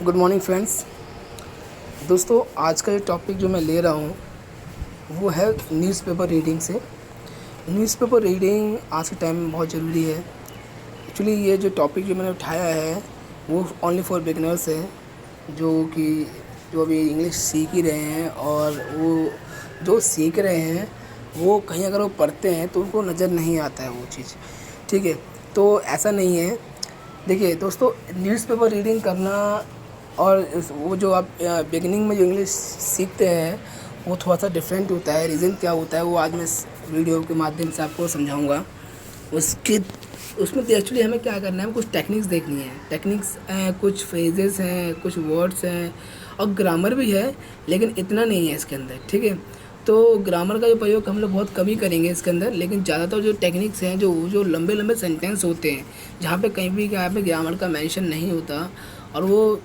Good morning friends. दोस्तों, आज का जो टॉपिक जो मैं ले रहा हूँ वो है न्यूज़पेपर रीडिंग से। न्यूज़पेपर रीडिंग आज के टाइम में बहुत ज़रूरी है। एक्चुअली ये जो टॉपिक जो मैंने उठाया है वो ओनली फॉर बिगनर्स है, जो अभी इंग्लिश सीख ही रहे हैं, और वो जो सीख रहे हैं वो कहीं अगर वो पढ़ते हैं तो उनको नज़र नहीं आता है वो चीज़। ठीक है, तो ऐसा नहीं है। देखिए दोस्तों, न्यूज़पेपर रीडिंग करना और वो जो आप बिगिनिंग में जो इंग्लिश सीखते हैं वो थोड़ा सा डिफरेंट होता है। रीज़न क्या होता है वो आज मैं इस वीडियो के माध्यम से आपको समझाऊंगा। उसके उसमें तो एक्चुअली हमें क्या करना है, कुछ टेक्निक्स देखनी है। टेक्निक्स हैं, कुछ फ्रेजेस हैं, कुछ वर्ड्स हैं और ग्रामर भी है, लेकिन इतना नहीं है इसके अंदर। ठीक है, तो ग्रामर का जो प्रयोग हम लोग बहुत कम ही करेंगे इसके अंदर, लेकिन ज़्यादातर जो टेक्निक्स हैं, जो लंबे लंबे सेंटेंस होते हैं जहाँ पे कहीं भी क्या पे ग्रामर का मेंशन नहीं होता, और वो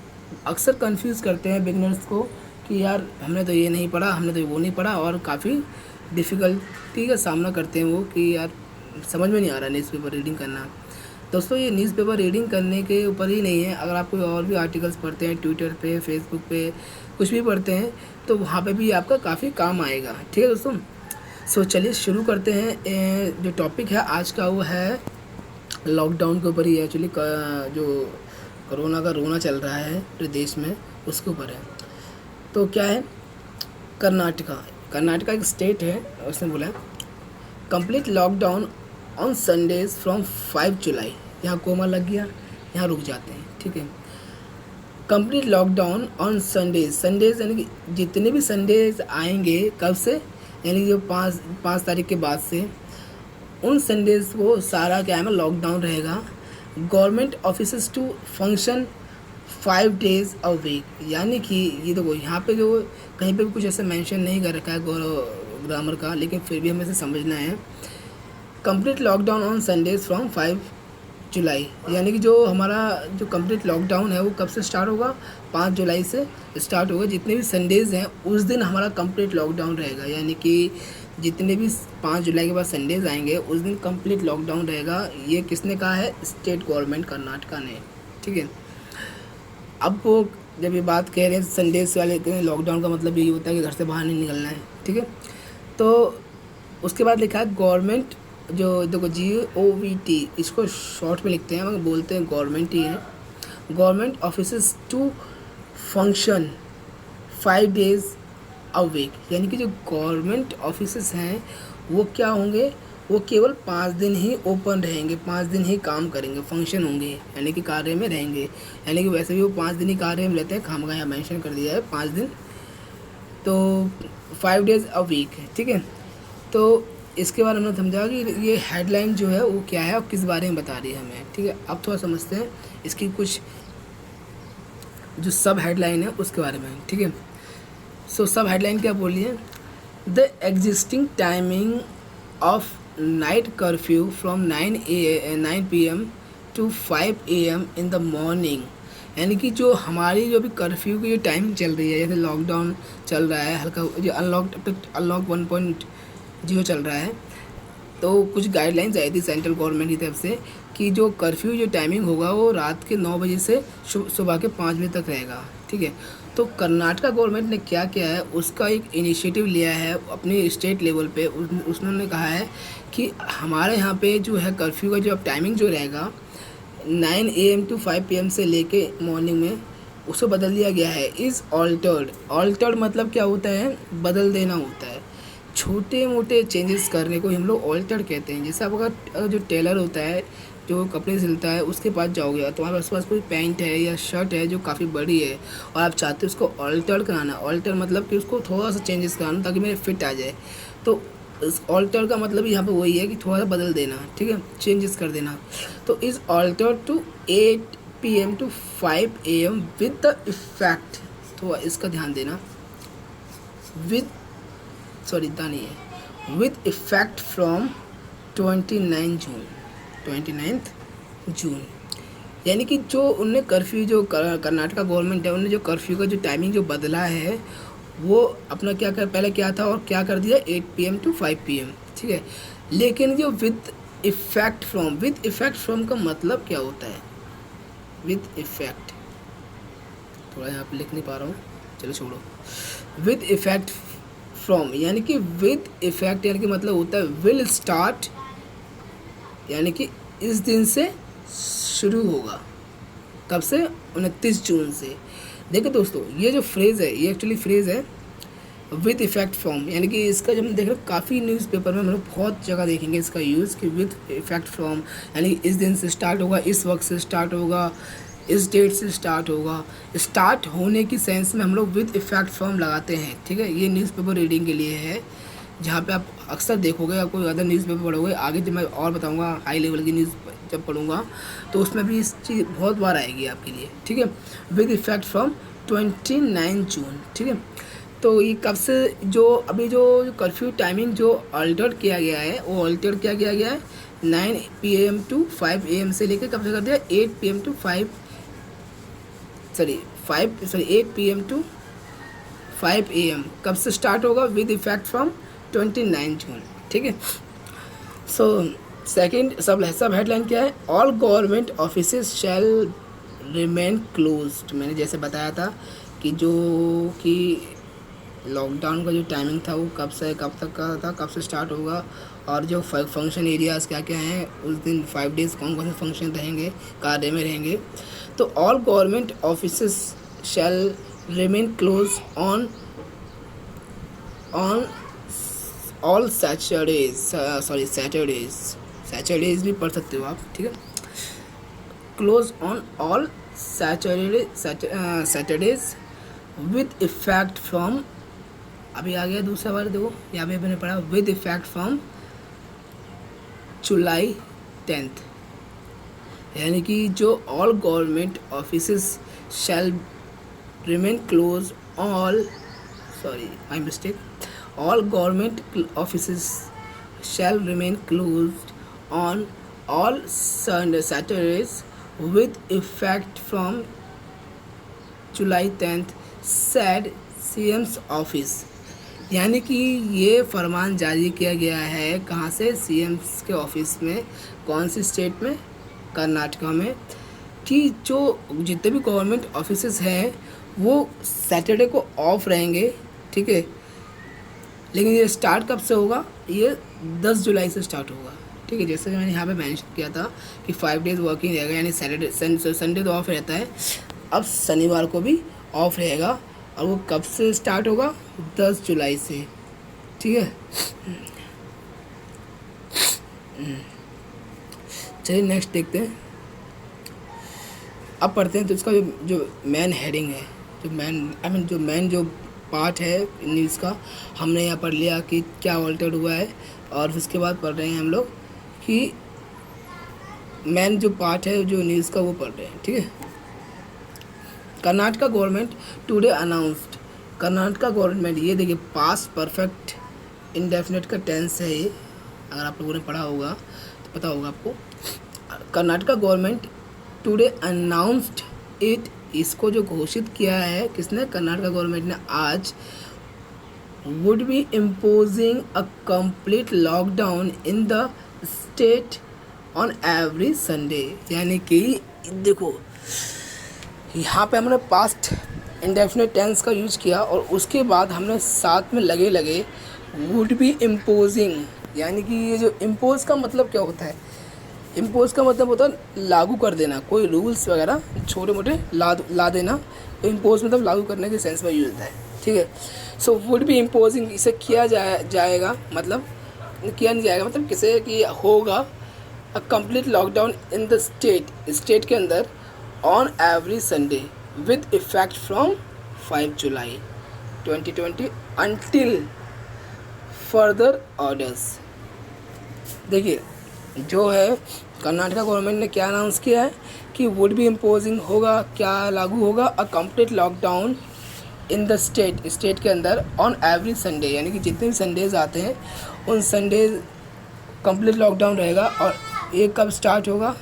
अक्सर कंफ्यूज करते हैं बिगनर्स को कि यार हमने तो ये नहीं पढ़ा, हमने तो वो नहीं पढ़ा, और काफ़ी डिफ़िकल्टी का सामना करते हैं वो कि यार समझ में नहीं आ रहा न्यूज़पेपर रीडिंग करना। दोस्तों, ये न्यूज़पेपर रीडिंग करने के ऊपर ही नहीं है। अगर आप कोई और भी आर्टिकल्स पढ़ते हैं, ट्विटर पे, फेसबुक पे कुछ भी पढ़ते हैं, तो वहाँ पे भी आपका काफ़ी काम आएगा। ठीक है दोस्तों, सो चलिए शुरू करते हैं। जो टॉपिक है आज का वो है लॉकडाउन के ऊपर ही है। एक्चुअली जो कोरोना का रोना चल रहा है पूरे देश में, उसके ऊपर है। तो क्या है, कर्नाटका एक स्टेट है। उसने बोला complete lockdown on Sundays from 5 जुलाई। यहाँ कोमा लग गया, यहाँ रुक जाते हैं। ठीक है, कंप्लीट लॉकडाउन ऑन संडेज यानी कि जितने भी संडेज आएंगे, कब से, यानी जो पाँच तारीख के बाद से, उन संडेज को सारा क्या है लॉकडाउन रहेगा। Government offices to function 5 days a week. यानी कि ये देखो, यहाँ पे जो कहीं पे भी कुछ ऐसा मेंशन नहीं कर रखा है ग्रामर का, लेकिन फिर भी हमें इसे समझना है। Complete lockdown on Sundays from 5 जुलाई, यानी कि जो हमारा जो कंप्लीट लॉकडाउन है वो कब से स्टार्ट होगा, 5 जुलाई से स्टार्ट होगा। जितने भी संडेज़ हैं उस दिन हमारा कंप्लीट लॉकडाउन रहेगा। यानी कि जितने भी 5 जुलाई के बाद संडेज़ आएंगे उस दिन कंप्लीट लॉकडाउन रहेगा। ये किसने कहा है, स्टेट गवर्नमेंट कर्नाटका ने। ठीक है, अब वो जब ये बात कह रहे हैं संडेज वाले लॉकडाउन का मतलब यही होता है कि घर से बाहर नहीं निकलना है। ठीक है, तो उसके बाद लिखा है गवर्नमेंट, जो देखो GOVT, इसको शॉर्ट में लिखते हैं मगर बोलते हैं गवर्नमेंट ही है। Government offices to function 5 days a week, यानी कि जो गवर्नमेंट ऑफिसेस हैं वो क्या होंगे, वो केवल 5 दिन ही ओपन रहेंगे, 5 दिन ही काम करेंगे, फंक्शन होंगे, यानी कि कार्य में रहेंगे। यानी कि वैसे भी वो 5 दिन ही कार्य में रहते हैं, खामखा यहाँ मेंशन कर दिया है 5 दिन, तो 5 डेज अ वीक है। ठीक है, तो इसके बारे में समझा कि ये हेडलाइन जो है वो क्या है और किस बारे में बता रही है हमें। ठीक है, अब थोड़ा समझते हैं इसकी कुछ जो सब हेडलाइन है उसके बारे में। ठीक है, सो सब हेडलाइन क्या बोली है, the existing timing of night curfew from 9 PM to 5 AM in the morning. यानी कि जो हमारी जो भी कर्फ्यू की जो टाइमिंग चल रही है, जैसे लॉकडाउन चल रहा है, हल्का जो अनलॉक 1.0 चल रहा है, तो कुछ गाइडलाइंस आई थी सेंट्रल गवर्नमेंट की तरफ से कि जो कर्फ्यू जो टाइमिंग होगा वो रात के 9 बजे से सुबह के 5 बजे तक रहेगा। ठीक है, तो कर्नाटका गवर्नमेंट ने क्या किया है, उसका एक इनिशिएटिव लिया है अपनी स्टेट लेवल पे। उसने कहा है कि हमारे यहाँ पे जो है कर्फ्यू का जो अब टाइमिंग जो रहेगा 9 AM टू 5 PM से लेके मॉर्निंग में, उसको बदल दिया गया है। इज़ ऑल्टर्ड मतलब क्या होता है, बदल देना होता है। छोटे मोटे चेंजेस करने को हम लोग ऑल्टर्ड कहते हैं। जैसे आप अगर जो टेलर होता है, जो कपड़े सिलता है, उसके पास जाओगे और तुम्हारे आस पास कोई पैंट है या शर्ट है जो काफ़ी बड़ी है और आप चाहते हो उसको ऑल्टर कराना, ऑल्टर मतलब कि उसको थोड़ा सा चेंजेस कराना ताकि मेरे फिट आ जाए, तो इस ऑल्टर का मतलब यहाँ पे वही है कि थोड़ा सा बदल देना। ठीक है, चेंजेस कर देना। तो is alter to 8 PM to 5 AM with the effect, तो इसका ध्यान देना, विद इफेक्ट फ्रॉम 29 जून। यानी कि जो उनने कर्फ्यू, जो कर्नाटका गवर्नमेंट है, उन्होंने जो कर्फ्यू का जो टाइमिंग जो बदला है वो अपना पहले क्या था और क्या कर दिया, 8 PM टू 5 PM। ठीक है, लेकिन जो विद इफेक्ट फ्रॉम का मतलब क्या होता है, विद इफेक्ट, थोड़ा यहाँ पे लिख नहीं पा रहा हूँ, चलो छोड़ो। विद इफ़ेक्ट फ्रॉम यानी कि विद इफ़ेक्ट यानी कि मतलब होता है विल स्टार्ट, यानी कि इस दिन से शुरू होगा। कब से? 29 जून से। देखो दोस्तों, ये जो फ्रेज़ है ये एक्चुअली फ्रेज़ है विद इफ़ेक्ट फ्रॉम, यानी कि इसका जब हम देख रहे हैं काफ़ी न्यूज़पेपर में हम लोग बहुत जगह देखेंगे इसका यूज़ कि विद इफ़ेक्ट फ्रॉम, यानी इस दिन से स्टार्ट होगा, इस वक्त से स्टार्ट होगा, इस डेट से स्टार्ट होगा। स्टार्ट होने की सेंस में हम लोग विद इफ़ेक्ट फ्रॉम लगाते हैं, ठीक है। ये न्यूज़पेपर रीडिंग के लिए है, जहाँ पे आप अक्सर देखोगे या कोई अदर न्यूज़पेपर पढ़ोगे, आगे जब मैं और बताऊँगा हाई लेवल की न्यूज़ जब पढ़ूँगा तो उसमें भी इस चीज़ बहुत बार आएगी आपके लिए, ठीक है। विद इफ़ेक्ट फ्रॉम 29 जून, ठीक है। तो ये कब से, जो अभी जो कर्फ्यू टाइमिंग जो अल्टर किया गया है वो अल्टर क्या किया गया है 9 PM टू 5 AM से लेकर कब से कर दिया 8 PM to 8 PM to 5 AM। कब से स्टार्ट होगा? विद इफ़ेक्ट फ्रॉम 29 जून, ठीक है। सो सेकेंड सब हेडलाइन क्या है? All government offices shall remain closed. मैंने जैसे बताया था कि जो कि लॉकडाउन का जो टाइमिंग था वो कब से कब तक का था, कब से स्टार्ट होगा, और जो फंक्शन एरियाज़ क्या क्या हैं उस दिन 5 डेज़ कौन कौन से फंक्शन रहेंगे, कार्य में रहेंगे। तो all government offices shall remain close on all Saturdays भी पढ़ सकते हो आप, ठीक है। Close on all Saturdays with effect from, अभी आ गया दूसरा बार, देखो यहाँ पे मैंने पढ़ा विद इफ़ेक्ट फ्रॉम जुलाई 10, यानी कि जो all government offices shall remain close ऑल government offices shall remain closed on all Saturdays with effect from July 10th, said CM's office। यानी कि ये फरमान जारी किया गया है कहाँ से? CM के ऑफिस में। कौन सी स्टेट में? कर्नाटका में। कि जो जितने भी गवर्नमेंट ऑफिसेज हैं वो सैटरडे को ऑफ रहेंगे, ठीक है। लेकिन ये स्टार्ट कब से होगा? ये 10 जुलाई से स्टार्ट होगा, ठीक है। जैसे मैंने यहाँ पे मेंशन किया था कि 5 डेज़ वर्किंग रहेगा, यानी संडे तो ऑफ रहता है, अब शनिवार को भी ऑफ रहेगा। और वो कब से स्टार्ट होगा? 10 जुलाई से, ठीक है। चलिए नेक्स्ट देखते हैं, अब पढ़ते हैं। तो इसका जो मेन हेडिंग है, जो मेन जो पार्ट है न्यूज़ का, हमने यहाँ पढ़ लिया कि क्या अल्टर हुआ है, और उसके बाद पढ़ रहे हैं हम लोग कि मेन जो पार्ट है जो न्यूज़ का वो पढ़ रहे हैं, ठीक है। Karnataka government today announced. Karnataka government, ये देखिए पास्ट परफेक्ट इंडेफिनिट का टेंस है ये, अगर आप लोगों ने पढ़ा होगा तो पता होगा आपको। Karnataka government today announced it, इसको जो घोषित किया है किसने? कर्नाटका गवर्नमेंट ने आज। Would be imposing a complete lockdown in the state on every Sunday. यानी कि देखो यहाँ पे हमने पास्ट इंडेफिनिट टेंस का यूज़ किया और उसके बाद हमने साथ में लगे वुड बी इम्पोजिंग, यानी कि ये जो इम्पोज का मतलब क्या होता है? इम्पोज का मतलब होता है लागू कर देना, कोई रूल्स वगैरह छोटे मोटे ला देना। तो इम्पोज मतलब लागू करने के सेंस में यूज होता है, ठीक है। सो वुड बी इम्पोजिंग, इसे किया जाएगा, मतलब किया नहीं जाएगा मतलब किसे कि होगा। A complete lockdown in the state के अंदर on every Sunday with effect from 5 July 2020 until further orders. देखिए जो है कर्नाटका गवर्नमेंट ने क्या अनाउंस किया है कि वुड बी इम्पोजिंग होगा, क्या लागू होगा? A complete lockdown in the state के अंदर ऑन एवरी संडे, यानी कि जितने भी संडेज आते हैं उन संडेज कंप्लीट लॉकडाउन रहेगा। और ये कब स्टार्ट होगा?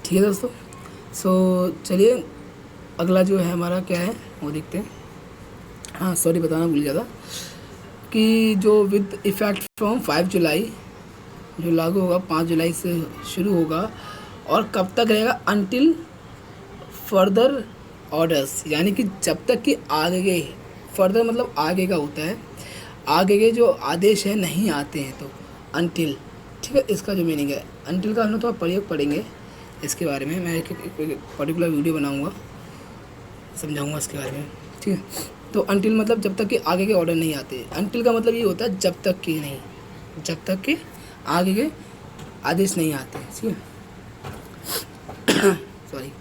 ठीक है दोस्तों। सो चलिए अगला जो है हमारा क्या है वो देखते हैं। हाँ सॉरी बताना भूल गया था कि जो विद इफ़ेक्ट फ्रॉम 5 जुलाई जो लागू होगा 5 जुलाई से शुरू होगा और कब तक रहेगा, अनटिल फर्दर ऑर्डर्स, यानी कि जब तक कि आगे, फर्दर मतलब आगे का होता है, आगे के जो आदेश हैं नहीं आते हैं तो अनटिल, ठीक है। इसका जो मीनिंग है अनटिल का हम लोग थोड़ा प्रयोग पढ़ेंगे, इसके बारे में मैं एक पर्टिकुलर वीडियो बनाऊंगा, समझाऊंगा इसके बारे में, ठीक है। तो अनटिल मतलब जब तक कि आगे के ऑर्डर नहीं आते, अनटिल का मतलब ये होता है जब तक कि नहीं, जब तक कि आगे के आदेश नहीं आते, ठीक है। Sorry.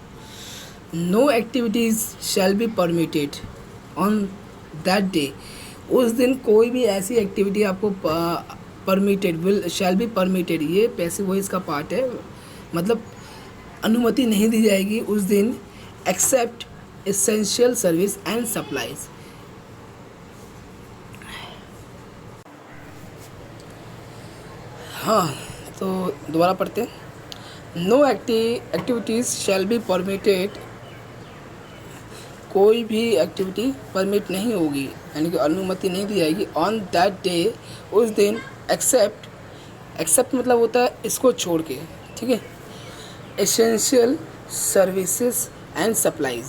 No activities shall be permitted on that day, उस दिन कोई भी ऐसी एक्टिविटी आपको permitted, will shall be permitted, ये पैसिव वॉइस का पार्ट है, मतलब अनुमति नहीं दी जाएगी उस दिन, except essential service and supplies. हाँ, तो दोबारा पढ़ते हैं। No activities shall be permitted, कोई भी एक्टिविटी परमिट नहीं होगी, यानी कि अनुमति नहीं दी जाएगी, ऑन दैट डे, उस दिन, एक्सेप्ट मतलब होता है इसको छोड़ के, ठीक है, essential services and supplies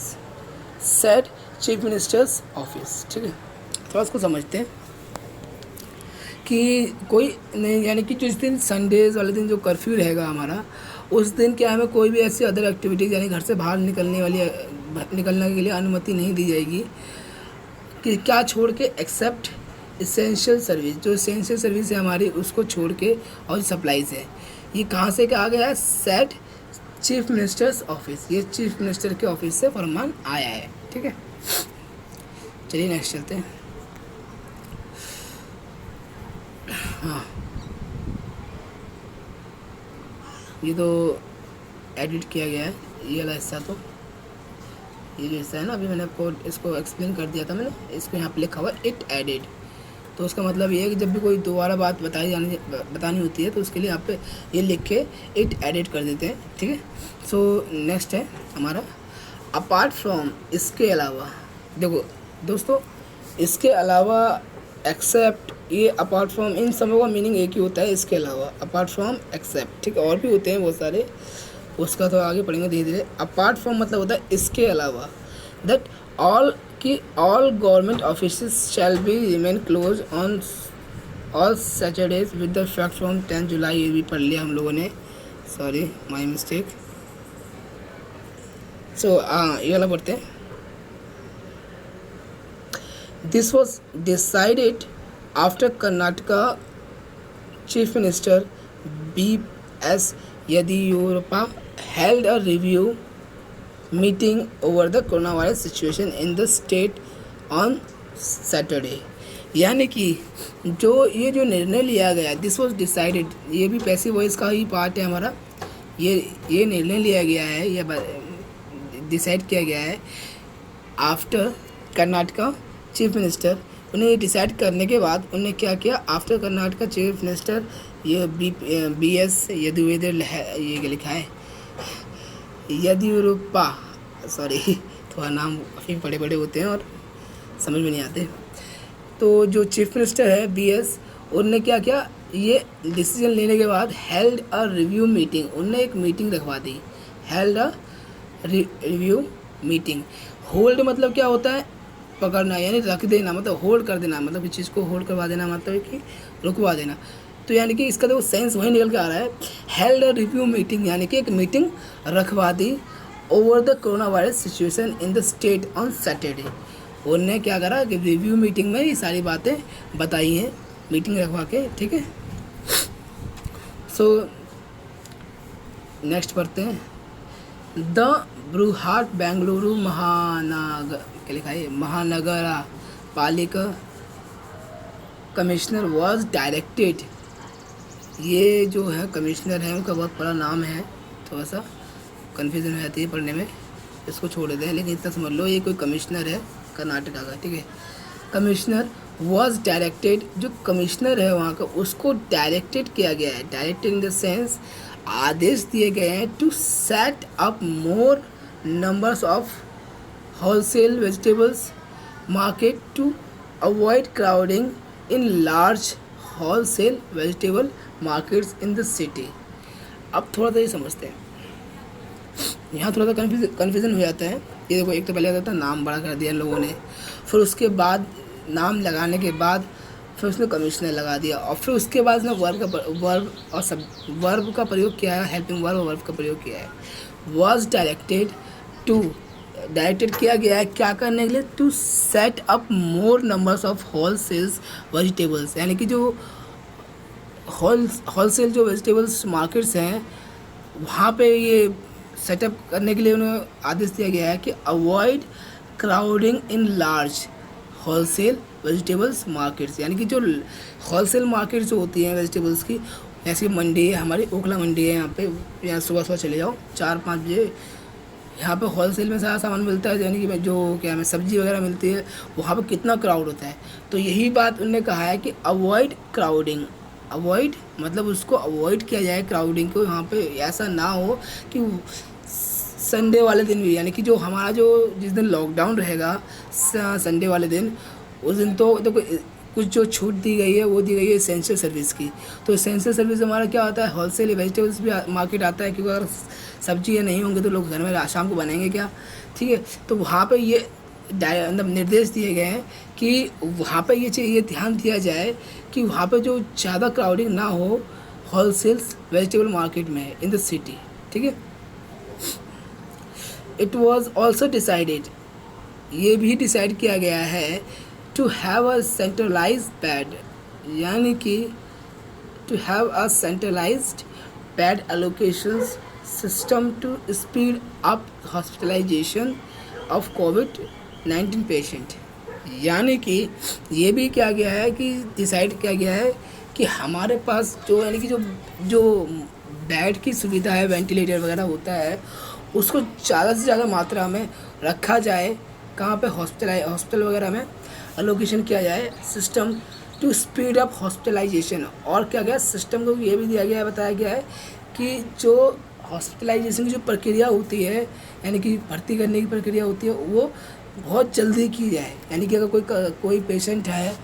set chief minister's office, ठीक है। थोड़ा इसको समझते हैं कि कोई नहीं, यानी कि जिस दिन संडेज़ वाले दिन जो कर्फ्यू रहेगा हमारा, उस दिन क्या हमें कोई भी ऐसी अदर एक्टिविटीज़, यानी घर से बाहर निकलने के लिए अनुमति नहीं दी जाएगी, कि क्या छोड़ के, एक्सेप्ट इसेंशियल सर्विस, जो इसेंशियल सर्विस है हमारी उसको छोड़ के, और सप्लाईज है, ये कहाँ से क्या आ गया है, सेट चीफ मिनिस्टर्स ऑफिस, ये चीफ मिनिस्टर के ऑफिस से फरमान आया है, ठीक है। चलिए नेक्स्ट चलते हैं। हाँ, ये तो एडिट किया गया है, ये वाला हिस्सा, तो ये जो हिस्सा है ना, अभी मैंने आपको इसको एक्सप्लेन कर दिया था मैंने, इसको यहाँ पे लिखा हुआ इट एडिड, तो उसका मतलब ये है कि जब भी कोई दोबारा बात बतानी होती है तो उसके लिए यहाँ पे ये लिख के इट एडिट कर देते हैं, ठीक है। सो नेक्स्ट है हमारा अपार्ट फ्रॉम, इसके अलावा, देखो दोस्तों, इसके अलावा, एक्सेप्ट, ये अपार्ट फ्रॉम, इन सबों का मीनिंग एक ही होता है, इसके अलावा, अपार्ट फ्रॉम, एक्सेप्ट, ठीक है, और भी होते हैं बहुत सारे, उसका तो आगे पढ़ेंगे धीरे धीरे। अपार्ट फ्रॉम मतलब होता है इसके अलावा, दैट ऑल, कि all government offices shall be remain close on all Saturdays with the effect from 10 जुलाई, ये भी पढ़ लिया हम लोगों ने, सॉरी माय मिस्टेक। सो ये वाला पढ़ते हैं। This was decided after Karnataka chief minister B.S. Yediyurappa held a review meeting over the coronavirus situation in the state on Saturday, यानी कि ये जो निर्णय लिया गया, दिस वॉज डिसाइडेड, ये भी पैसिव वॉइस का ही पार्ट है हमारा, ये निर्णय लिया गया है, ये डिसाइड किया गया है आफ्टर कर्नाटका चीफ मिनिस्टर, उन्हें ये डिसाइड करने के बाद उन्होंने क्या किया, आफ्टर कर्नाटका चीफ मिनिस्टर, ये B.S. येदियुरप्पा, ये क्या लिखा है, येदियुरप्पा, सॉरी थोड़ा नाम काफ़ी बड़े बड़े होते हैं और समझ में नहीं आते। तो जो चीफ मिनिस्टर है B.S., उन्होंने क्या किया, ये डिसीजन लेने के बाद हेल्ड अ रिव्यू मीटिंग, उन्होंने एक मीटिंग रखवा दी, held a review meeting. Hold मतलब क्या होता है, पकड़ना, यानी रख देना, मतलब होल्ड कर देना, मतलब किसी चीज़ को होल्ड करवा देना, मतलब कि रुकवा देना, तो यानी कि इसका तो सेंस वही निकल के आ रहा है, हेल्ड अ रिव्यू मीटिंग, यानी कि एक मीटिंग रखवा दी over the corona virus situation in the state on Saturday. उन्होंने क्या करा कि रिव्यू मीटिंग में ये सारी बातें बताई हैं, मीटिंग रखवा के, ठीक है। सो नेक्स्ट पढ़ते हैं। द बृहट बेंगलुरु महानगर, क्या लिखा है, महानगरा पालिका कमिश्नर वॉज डायरेक्टेड, ये जो है कमिश्नर है उनका बहुत बड़ा नाम है, थोड़ा सा कन्फ्यूज़न हो जाती है पढ़ने में, इसको छोड़ देते हैं, लेकिन इतना समझ लो ये कोई कमिश्नर है कर्नाटका का, ठीक है। कमिश्नर वॉज डायरेक्टेड, जो कमिश्नर है वहाँ का उसको डायरेक्टेड किया गया है, डायरेक्टेड इन द सेंस आदेश दिए गए हैं, to set up more numbers of wholesale vegetables market to avoid crowding in large wholesale vegetable markets in the city. अब थोड़ा सा ये समझते हैं, यहाँ थोड़ा सा कन्फ्यूज़न हो जाता है। ये देखो, एक तो पहले आता था नाम बड़ा कर दिया लोगों ने, फिर उसके बाद नाम लगाने के बाद फिर उसने कमिश्नर लगा दिया, और फिर उसके बाद उसने वर्ब का प्रयोग किया है, हेल्पिंग वर्ब और वर्ब का प्रयोग किया है। वॉज डायरेक्टेड किया गया है क्या करने के लिए? To set up more numbers of whole sales vegetables, यानी कि जो होलसेल जो वेजिटेबल्स मार्केट्स हैं वहाँ पे ये सेटअप करने के लिए उन्हें आदेश दिया गया है कि avoid crowding in large wholesale vegetables markets, यानी कि जो होलसेल मार्केट जो होती हैं वेजिटेबल्स की, जैसे मंडी है हमारी, ओखला मंडी है यहाँ पे, यहाँ सुबह सुबह चले जाओ 4-5 बजे, यहाँ पे होलसेल में सारा सामान मिलता है, यानी कि जो क्या है सब्जी वगैरह मिलती है, वहाँ पे कितना क्राउड होता है। तो यही बात उन्होंने कहा है कि अवॉइड क्राउडिंग, अवॉइड मतलब उसको अवॉइड किया जाए क्राउडिंग को, यहाँ पे ऐसा ना हो कि संडे वाले दिन भी, यानी कि जो हमारा जो जिस दिन लॉकडाउन रहेगा संडे वाले दिन, उस दिन तो देखो कुछ जो छूट दी गई है वो दी गई है एसेंशियल सर्विस की। तो एसेंशियल सर्विस हमारा क्या होता है, होलसेल वेजिटेबल्स भी मार्केट आता है, क्योंकि अगर सब्जी नहीं होंगे तो लोग घर में शाम को बनाएंगे क्या, ठीक है। तो वहाँ पे ये मतलब निर्देश दिए गए हैं कि वहाँ पे ये ध्यान दिया जाए कि वहाँ पे जो ज़्यादा क्राउडिंग ना हो होलसेल्स वेजिटेबल मार्केट में इन द सिटी, ठीक है। इट वॉज ऑल्सो डिसाइडेड, ये भी डिसाइड किया गया है to have a centralize bed, यानी कि to have a centralized bed allocations system to speed up hospitalization of कोविड-19 पेशेंट। यानी कि ये भी किया गया है कि डिसाइड किया गया है कि हमारे पास जो यानी कि जो बेड की सुविधा है, वेंटिलेटर वगैरह होता है, उसको ज़्यादा से ज़्यादा मात्रा में रखा जाए। कहाँ पे? हॉस्पिटल वगैरह में एलोकेशन किया जाए, system to speed up hospitalization. और क्या गया सिस्टम को ये भी दिया गया है, बताया गया है कि जो हॉस्पिटलाइजेशन की जो प्रक्रिया होती है, यानी कि भर्ती करने की प्रक्रिया होती है, वो बहुत जल्दी की जाए। यानी कि अगर कोई पेशेंट है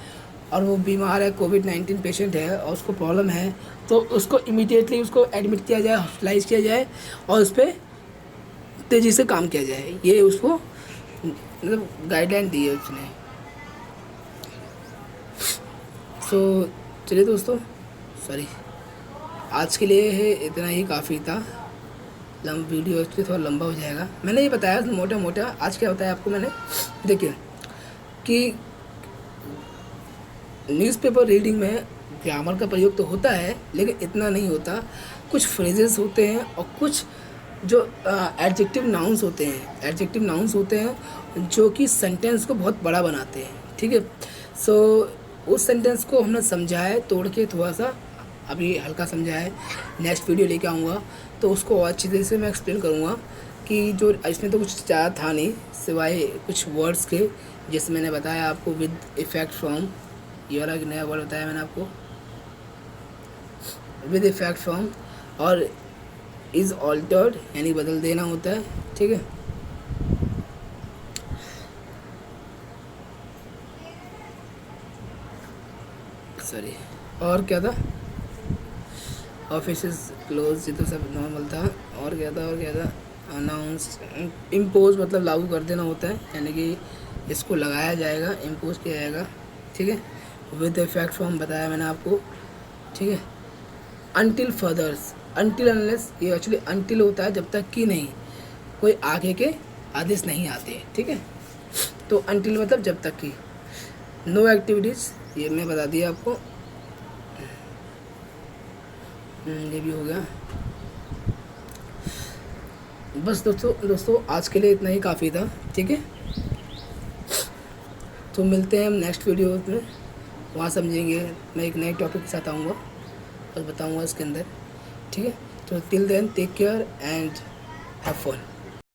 और वो बीमार है, कोविड-19 पेशेंट है और उसको प्रॉब्लम है, तो उसको इमीडिएटली उसको एडमिट किया जाए, हॉस्पिटलाइज किया जाए और उस पर तेज़ी से काम किया जाए। ये उसको मतलब गाइडलाइन दी है उसने। सो चलिए दोस्तों, सॉरी, आज के लिए है इतना ही काफ़ी था। वीडियो एक्चुअली थोड़ा लंबा हो जाएगा। मैंने ये बताया मोटा मोटा। आज क्या बताया आपको मैंने, देखिए कि न्यूज़पेपर रीडिंग में ग्रामर का प्रयोग तो होता है, लेकिन इतना नहीं होता। कुछ फ्रेजेस होते हैं और कुछ जो एडजेक्टिव नाउंस होते हैं जो कि सेंटेंस को बहुत बड़ा बनाते हैं, ठीक है। सो उस सेंटेंस को हमने समझा है, तोड़ के थोड़ा सा अभी हल्का समझा है। नेक्स्ट वीडियो लेके आऊँगा तो उसको और अच्छी तरह से मैं एक्सप्लेन करूँगा कि जो इसमें तो कुछ ज़्यादा था नहीं, सिवाय कुछ वर्ड्स के, जैसे मैंने बताया आपको विद इफ़ेक्ट फ्रॉम, ये वाला नया वर्ड बताया मैंने आपको, विद इफ़ेक्ट फ्रॉम, और इज़ ऑल्टर्ड यानी बदल देना होता है, ठीक है। सॉरी, और क्या था, ऑफिस क्लोज, ये तो सब नॉर्मल था। और क्या था, अनाउंस, इम्पोज मतलब लागू कर देना होता है, यानी कि इसको लगाया जाएगा, इम्पोज किया जाएगा, ठीक है। विद इफेक्ट फ्रॉम बताया मैंने आपको, ठीक है। अनटिल फर्दर्स, अनटिल अनलेस, ये एक्चुअली अनटिल होता है जब तक कि नहीं कोई आगे के आदेश नहीं आते, ठीक है। तो अनटिल मतलब जब तक कि। नो एक्टिविटीज़, ये मैं बता दिया आपको, ये भी हो गया। बस दोस्तों आज के लिए इतना ही काफ़ी था, ठीक है। तो मिलते हैं हम नेक्स्ट वीडियो में, वहाँ समझेंगे। मैं एक नए टॉपिक के साथ आऊँगा और बताऊँगा इसके अंदर, ठीक है। तो till then take care and have fun.